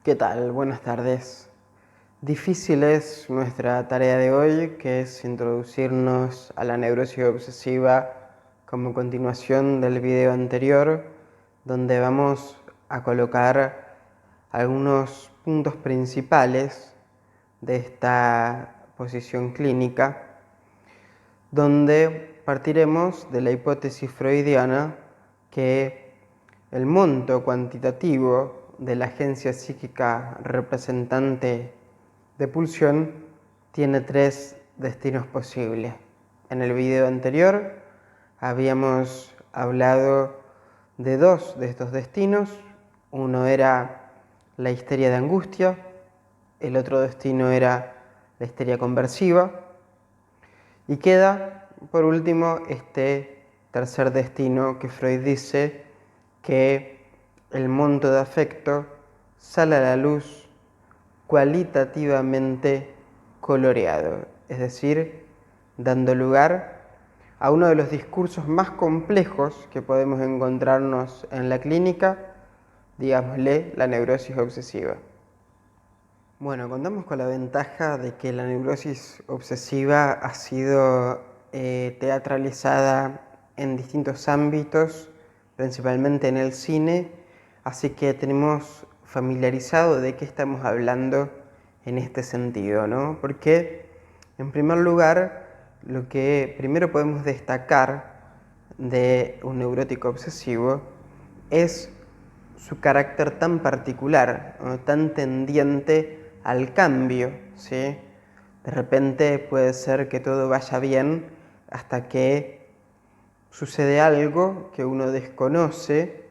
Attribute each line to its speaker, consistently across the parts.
Speaker 1: ¿Qué tal? Buenas tardes. Difícil es nuestra tarea de hoy, que es introducirnos a la neurosis obsesiva como continuación del video anterior, donde vamos a colocar algunos puntos principales de esta posición clínica, donde partiremos de la hipótesis freudiana que el monto cuantitativo de la agencia psíquica representante de pulsión tiene tres destinos posibles. En el video anterior habíamos hablado de dos de estos destinos. Uno era la histeria de angustia, el otro destino era la histeria conversiva, y queda por último este tercer destino que Freud dice que el monto de afecto sale a la luz cualitativamente coloreado, es decir, dando lugar a uno de los discursos más complejos que podemos encontrarnos en la clínica, digámosle la neurosis obsesiva. Bueno, contamos con la ventaja de que la neurosis obsesiva ha sido teatralizada en distintos ámbitos, principalmente en el cine, así que tenemos familiarizado de qué estamos hablando en este sentido, ¿no? Porque, en primer lugar, lo que primero podemos destacar de un neurótico obsesivo es su carácter tan particular, ¿no? Tan tendiente al cambio, ¿sí? De repente puede ser que todo vaya bien hasta que sucede algo que uno desconoce,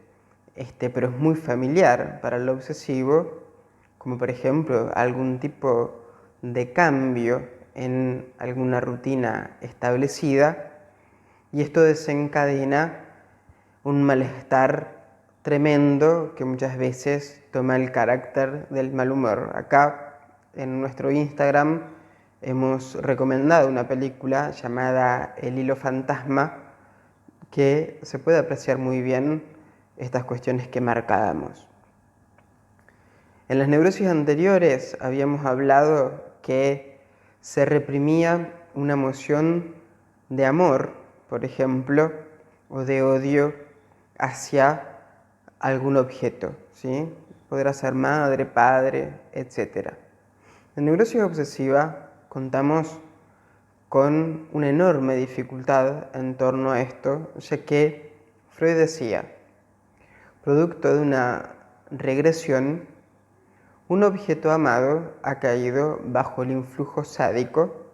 Speaker 1: pero es muy familiar para el obsesivo, como por ejemplo algún tipo de cambio en alguna rutina establecida, y esto desencadena un malestar tremendo que muchas veces toma el carácter del mal humor. Acá en nuestro Instagram hemos recomendado una película llamada El hilo fantasma, que se puede apreciar muy bien estas cuestiones que marcábamos. En las neurosis anteriores habíamos hablado que se reprimía una emoción de amor, por ejemplo, o de odio hacia algún objeto, ¿sí? Podrá ser madre, padre, etc. En neurosis obsesiva contamos con una enorme dificultad en torno a esto, ya que Freud decía, producto de una regresión, un objeto amado ha caído bajo el influjo sádico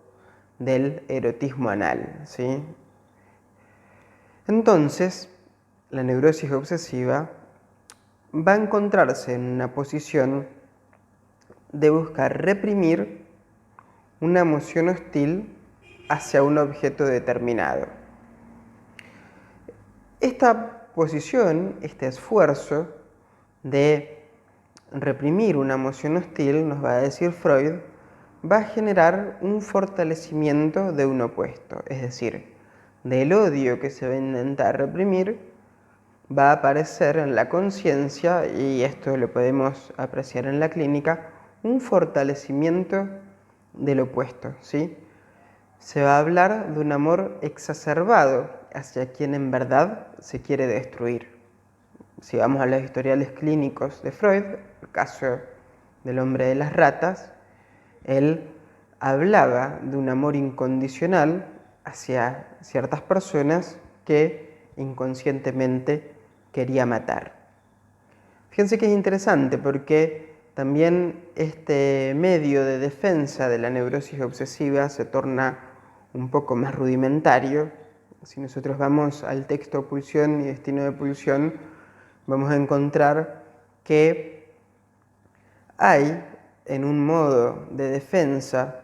Speaker 1: del erotismo anal, ¿sí? Entonces, la neurosis obsesiva va a encontrarse en una posición de buscar reprimir una emoción hostil hacia un objeto determinado. Esta posición, este esfuerzo de reprimir una emoción hostil, nos va a decir Freud, va a generar un fortalecimiento de un opuesto, es decir, del odio que se va a intentar reprimir, va a aparecer en la conciencia, y esto lo podemos apreciar en la clínica, un fortalecimiento del opuesto, ¿sí? Se va a hablar de un amor exacerbado hacia quien en verdad se quiere destruir. Si vamos a los historiales clínicos de Freud, el caso del hombre de las ratas, él hablaba de un amor incondicional hacia ciertas personas que inconscientemente quería matar. Fíjense que es interesante porque también este medio de defensa de la neurosis obsesiva se torna un poco más rudimentario. Si nosotros vamos al texto Pulsión y Destino de Pulsión, vamos a encontrar que hay en un modo de defensa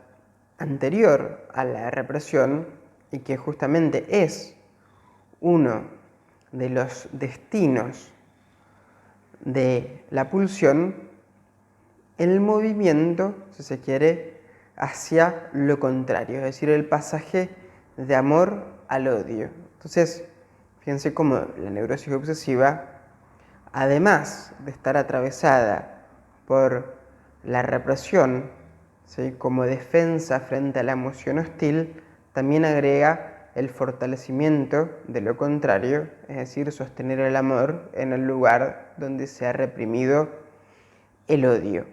Speaker 1: anterior a la represión, y que justamente es uno de los destinos de la pulsión, el movimiento, si se quiere, hacia lo contrario, es decir, el pasaje de amor al odio. Entonces, fíjense cómo la neurosis obsesiva, además de estar atravesada por la represión, ¿sí?, como defensa frente a la emoción hostil, también agrega el fortalecimiento de lo contrario, es decir, sostener el amor en el lugar donde se ha reprimido el odio.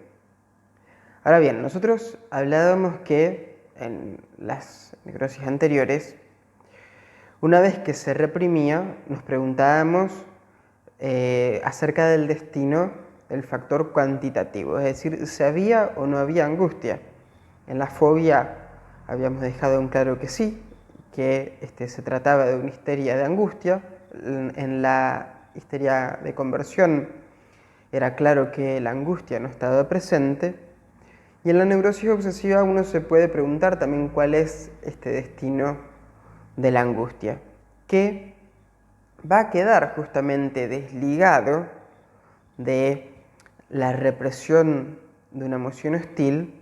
Speaker 1: Ahora bien, nosotros hablábamos que en las necrosis anteriores, una vez que se reprimía, nos preguntábamos acerca del destino del factor cuantitativo, es decir, si había o no había angustia. En la fobia habíamos dejado en claro que sí, que se trataba de una histeria de angustia. En la histeria de conversión era claro que la angustia no estaba presente. Y en la neurosis obsesiva uno se puede preguntar también cuál es este destino de la angustia, que va a quedar justamente desligado de la represión de una emoción hostil,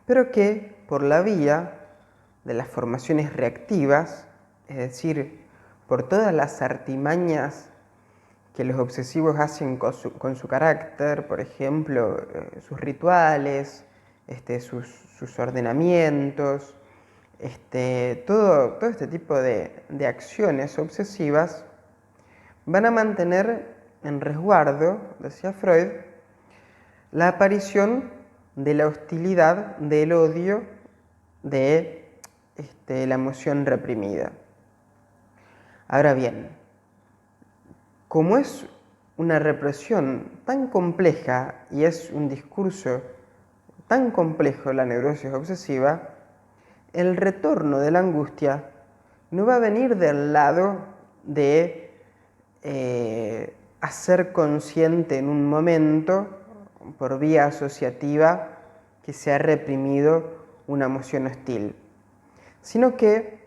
Speaker 1: pero que por la vía de las formaciones reactivas, es decir, por todas las artimañas que los obsesivos hacen con su carácter, por ejemplo, sus rituales, sus ordenamientos, todo este tipo de acciones obsesivas van a mantener en resguardo, decía Freud, la aparición de la hostilidad, del odio, de la emoción reprimida. Ahora bien, como es una represión tan compleja y es un discurso tan complejo la neurosis obsesiva, el retorno de la angustia no va a venir del lado de hacer consciente en un momento, por vía asociativa, que se ha reprimido una emoción hostil, sino que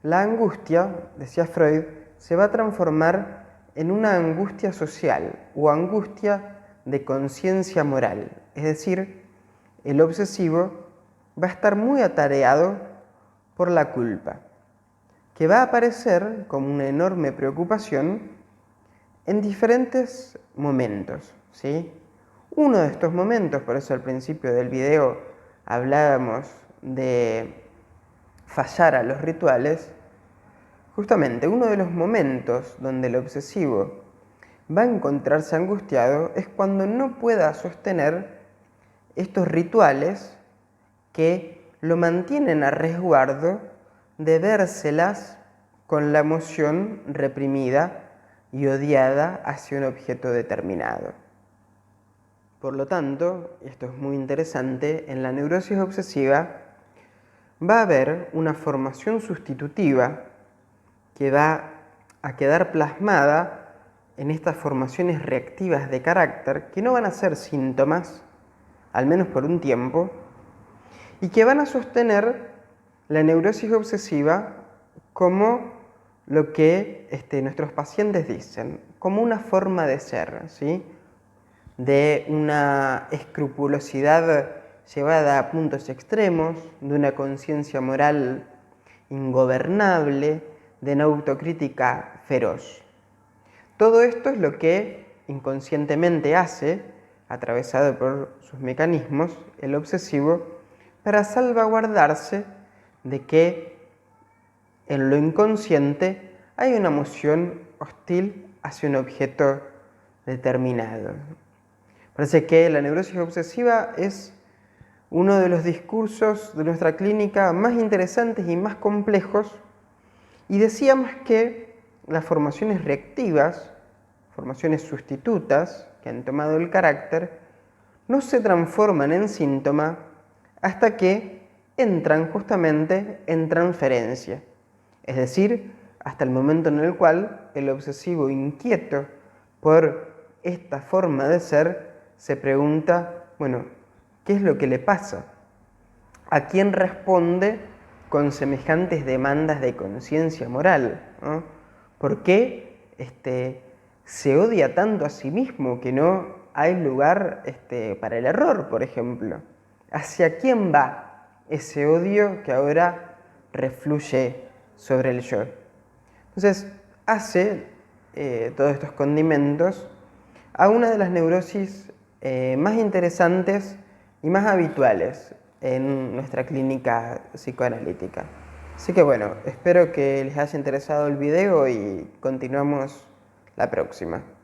Speaker 1: la angustia, decía Freud, se va a transformar en una angustia social o angustia de conciencia moral. Es decir, el obsesivo va a estar muy atareado por la culpa, que va a aparecer como una enorme preocupación en diferentes momentos, ¿sí? Uno de estos momentos, por eso al principio del video hablábamos de fallar a los rituales, justamente uno de los momentos donde el obsesivo va a encontrarse angustiado es cuando no pueda sostener estos rituales que lo mantienen a resguardo de vérselas con la emoción reprimida y odiada hacia un objeto determinado. Por lo tanto, y esto es muy interesante, en la neurosis obsesiva va a haber una formación sustitutiva que va a quedar plasmada en estas formaciones reactivas de carácter que no van a ser síntomas, al menos por un tiempo, y que van a sostener la neurosis obsesiva como lo que nuestros pacientes dicen, como una forma de ser, ¿sí?, de una escrupulosidad llevada a puntos extremos, de una conciencia moral ingobernable, de una autocrítica feroz. Todo esto es lo que inconscientemente hace, atravesado por sus mecanismos, el obsesivo, para salvaguardarse de que en lo inconsciente hay una emoción hostil hacia un objeto determinado. Parece que la neurosis obsesiva es uno de los discursos de nuestra clínica más interesantes y más complejos, y decíamos que las formaciones reactivas, formaciones sustitutas que han tomado el carácter, no se transforman en síntoma hasta que entran justamente en transferencia, es decir, hasta el momento en el cual el obsesivo inquieto por esta forma de ser se pregunta, bueno, ¿qué es lo que le pasa? ¿A quién responde con semejantes demandas de conciencia moral, ¿no? ¿Por qué se odia tanto a sí mismo que no hay lugar para el error, por ejemplo? ¿Hacia quién va ese odio que ahora refluye sobre el yo? Entonces, hace todos estos condimentos a una de las neurosis más interesantes y más habituales en nuestra clínica psicoanalítica. Así que bueno, espero que les haya interesado el video y continuamos la próxima.